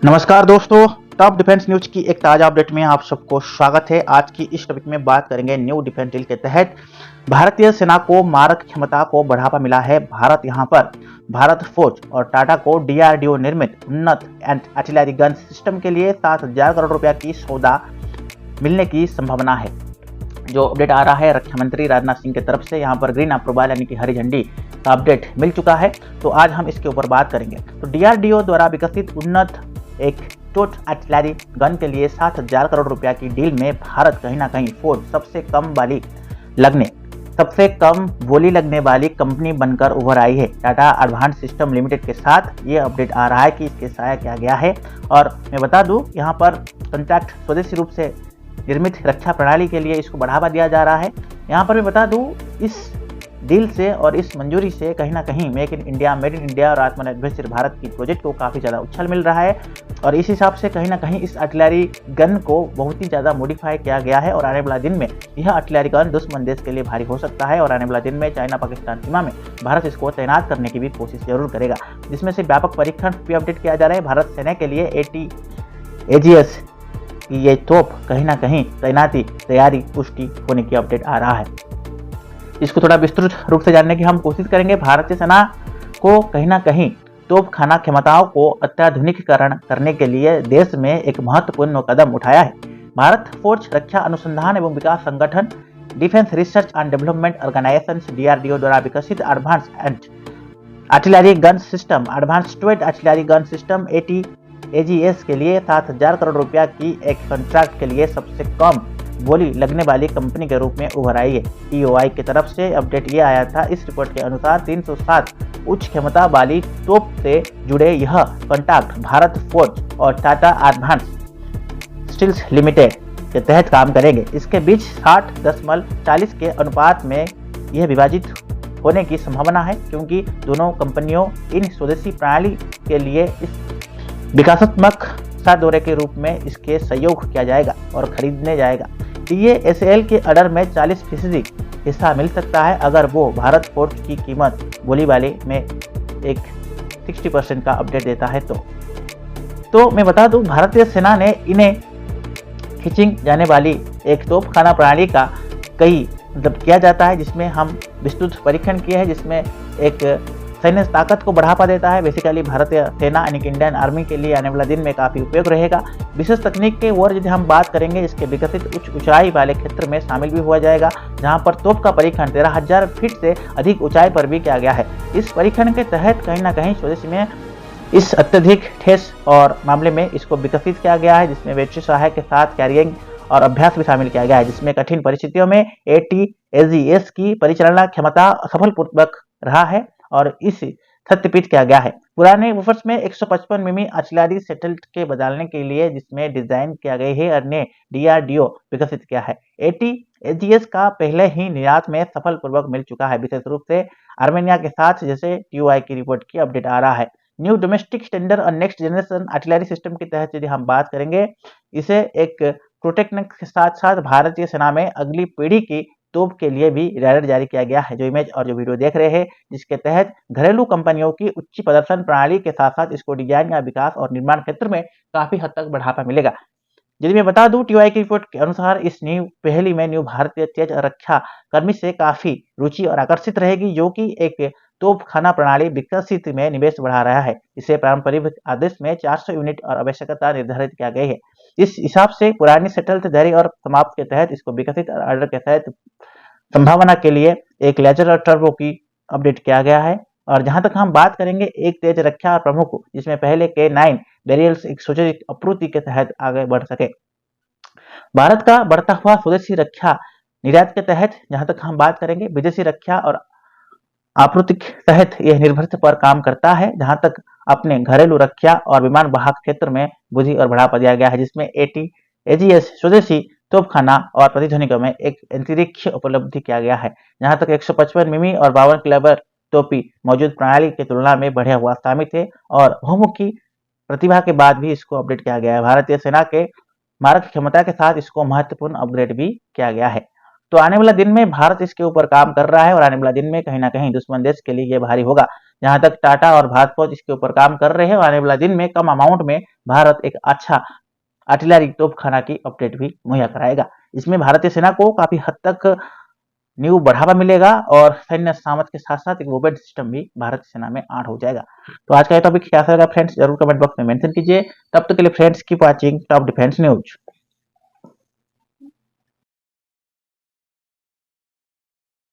नमस्कार दोस्तों, top defence news की एक ताज़ा अपडेट में आप सबको स्वागत है। आज की इस टॉपिक में बात करेंगे न्यू डिफेंस डील के तहत भारतीय सेना को मारक क्षमता को बढ़ावा मिला है। भारत फौज और टाटा को डीआरडीओ निर्मित उन्नत एंड आर्टिलरी गन सिस्टम के लिए 7,000 करोड़ रुपया की सौदा मिलने की संभावना है। जो अपडेट आ रहा है रक्षा मंत्री राजनाथ सिंह की तरफ से, यहाँ पर ग्रीन अप्रूवल यानी कि हरी झंडी का अपडेट मिल चुका है। तो आज हम इसके ऊपर बात करेंगे। तो डीआरडीओ द्वारा विकसित उन्नत एक टोट आर्टिलरी गन के लिए 7,000 करोड़ रुपया की डील में भारत कहीं ना कहीं फौज सबसे कम बोली लगने वाली कंपनी बनकर उभर आई है। टाटा एडवांस सिस्टम लिमिटेड के साथ ये अपडेट आ रहा है कि इसके साया क्या गया है। और मैं बता दूं, यहाँ पर कॉन्ट्रैक्ट स्वदेशी रूप से निर्मित रक्षा प्रणाली के लिए इसको बढ़ावा दिया जा रहा है। यहाँ पर मैं बता दूं, इस डील से और इस मंजूरी से कहीं ना कहीं मेड इन इंडिया और आत्मनिर्भर भारत की प्रोजेक्ट को काफ़ी ज़्यादा उछाल मिल रहा है। और इस हिसाब से कहीं ना कहीं इस आर्टिलरी गन को बहुत ही ज़्यादा मॉडिफाई किया गया है। और आने वाला दिन में यह आर्टिलरी गन दुश्मन देश के लिए भारी हो सकता है। और आने वाला दिन में चाइना पाकिस्तान सीमा में भारत इसको तैनात करने की भी कोशिश जरूर करेगा, जिसमें से व्यापक परीक्षण भी अपडेट किया जा रहा है। भारत सेना के लिए ATAGS की ये तोप कहीं ना कहीं तैयारी पुष्टि होने की अपडेट आ रहा है। इसको थोड़ा विस्तृत रूप से जानने की हम कोशिश करेंगे। भारतीय सेना को कहीं ना कहीं तोपखाना क्षमताओं को अत्याधुनिकीकरण करने के लिए देश में एक महत्वपूर्ण कदम उठाया है। भारत फौज रक्षा अनुसंधान एवं विकास संगठन defence research and development organisation DRDO द्वारा विकसित advance artillery gun system ATAGS के लिए 7,000 करोड़ रुपया की एक कॉन्ट्रैक्ट के लिए सबसे कम बोली लगने वाली कंपनी के रूप में उभर आई है। TOI की तरफ से अपडेट ये आया था। इस रिपोर्ट के अनुसार 307 उच्च क्षमता वाली तोप से जुड़े यह कॉन्ट्रैक्ट भारत फौज और टाटा एडवांस स्टील्स लिमिटेड के तहत काम करेंगे। इसके बीच 60:40 के अनुपात में यह विभाजित होने की संभावना है, क्योंकि दोनों कंपनियों इन स्वदेशी प्रणाली के लिए इस विकासात्मक साथ दौरे के रूप में इसके सहयोग किया जाएगा और खरीदने जाएगा। TASL के ऑर्डर में 40% हिस्सा मिल सकता है अगर वो भारत फौज की कीमत बोली वाले में एक 60% का अपडेट देता है। तो मैं बता दूं, भारतीय सेना ने इन्हें खींची जाने वाली एक तोपखाना प्रणाली का किया जाता है, जिसमें हम विस्तृत परीक्षण किए हैं, जिसमें एक सैन्य ताकत को बढ़ावा देता है। बेसिकली भारतीय सेना यानी कि इंडियन आर्मी के लिए आने वाला दिन में काफ़ी उपयोग रहेगा। विशेष तकनीक के ओर यदि हम बात करेंगे, इसके विकसित उच्च ऊंचाई वाले क्षेत्र में शामिल भी हुआ जाएगा, जहां पर तोप का परीक्षण 13,000 फीट से अधिक ऊंचाई पर भी किया गया है। इस परीक्षण के तहत कहीं ना कहीं स्वदेशी में इस अत्यधिक ठेस और मामले में इसको विकसित किया गया है, जिसमें बैटरी सहायक के साथ कैरियरिंग और अभ्यास भी शामिल किया गया है, जिसमें कठिन परिस्थितियों में ATAGS की परिचालना क्षमता सफलपूर्वक रहा है और इस सत्यापित किया गया है। पुराने वुफर्स में 155 मिमी आर्टिलरी सेटल के बदलने के लिए, जिसमें डिजाइन किया गया है और ने डीआरडीओ विकसित किया है। ATAGS का पहले ही निर्यात में सफलपूर्वक मिल चुका है, विशेष रूप से आर्मेनिया के साथ, जैसे TOI की रिपोर्ट की अपडेट आ रहा है। न्यू डोमेस्टिक स्टैंडर्ड और नेक्स्ट जनरेशन आर्टिलरी सिस्टम के तहत यदि हम बात करेंगे, इसे एक प्रोटेक्शन के साथ साथ भारतीय सेना में अगली पीढ़ी की तोप के लिए भी रैडर जारी किया गया है। जो इमेज और जो वीडियो देख रहे हैं, जिसके तहत घरेलू कंपनियों की उच्च प्रदर्शन प्रणाली के साथ साथ इसको डिजाइन या विकास और निर्माण क्षेत्र में काफी हद तक बढ़ावा मिलेगा। यदि मैं बता दूं, TOI की रिपोर्ट के अनुसार इस पहली में न्यू भारतीय तेज रक्षा कर्मी से काफी रुचि और आकर्षित रहेगी, जो कि एक तोपखाना प्रणाली विकसित में निवेश बढ़ा रहा है। इसे पारंपरिक आदेश में 400 यूनिट और आवश्यकता निर्धारित किया गई है। इस हिसाब से पुरानी सेटल धैर्य और समाप्त के तहत इसको विकसित ऑर्डर के तहत संभावना के लिए एक लेजर और टर्बो की अपडेट किया गया है। और जहां तक हम बात करेंगे एक तेज रक्षा प्रमुख, जिसमें पहले K9 बैरियर्स एक सोचे आपूर्ति के तहत आगे बढ़ सके। भारत का बढ़ता हुआ स्वदेशी रक्षा निर्यात के तहत जहां तक हम बात करेंगे, विदेशी रक्षा और आपूर्ति के तहत यह निर्भरता पर काम करता है, जहां तक अपने घरेलू रक्षा और विमान वाहक क्षेत्र में वृद्धि और बढ़ावा दिया गया है, जिसमें ATAGS स्वदेशी तोपखाना और प्रतिध्वनिकों में एक अंतरिक्ष उपलब्धि किया गया है, जहां तक 155 मिमी और 52 कैलिबर तोपी मौजूद प्रणाली की तुलना में बढ़िया हुआ साबित है और बहुमुखी प्रतिभा के बाद भी इसको अपडेट किया गया है। भारतीय सेना के मारक क्षमता के साथ इसको महत्वपूर्ण अपग्रेड भी किया गया है। तो आने वाला दिन में भारत इसके ऊपर काम कर रहा है और आने वाला दिन में कहीं ना कहीं दुश्मन देश के लिए ये भारी होगा। जहां तक टाटा और भारत फौज इसके ऊपर काम कर रहे हैं और आने वाला दिन में कम अमाउंट में भारत एक अच्छा आर्टिलरी तोपखाना की अपडेट भी मुहैया कराएगा। इसमें भारतीय सेना को काफी हद तक न्यू बढ़ावा मिलेगा और सैन्य सामर्थ के साथ साथ एक वेपन सिस्टम भी भारतीय सेना में ऐड हो जाएगा। तो आज का ये टॉपिक कैसा लगा फ्रेंड्स, जरूर कमेंट बॉक्स में मेंशन कीजिए। तब तक के लिए friends keep watching top defence news.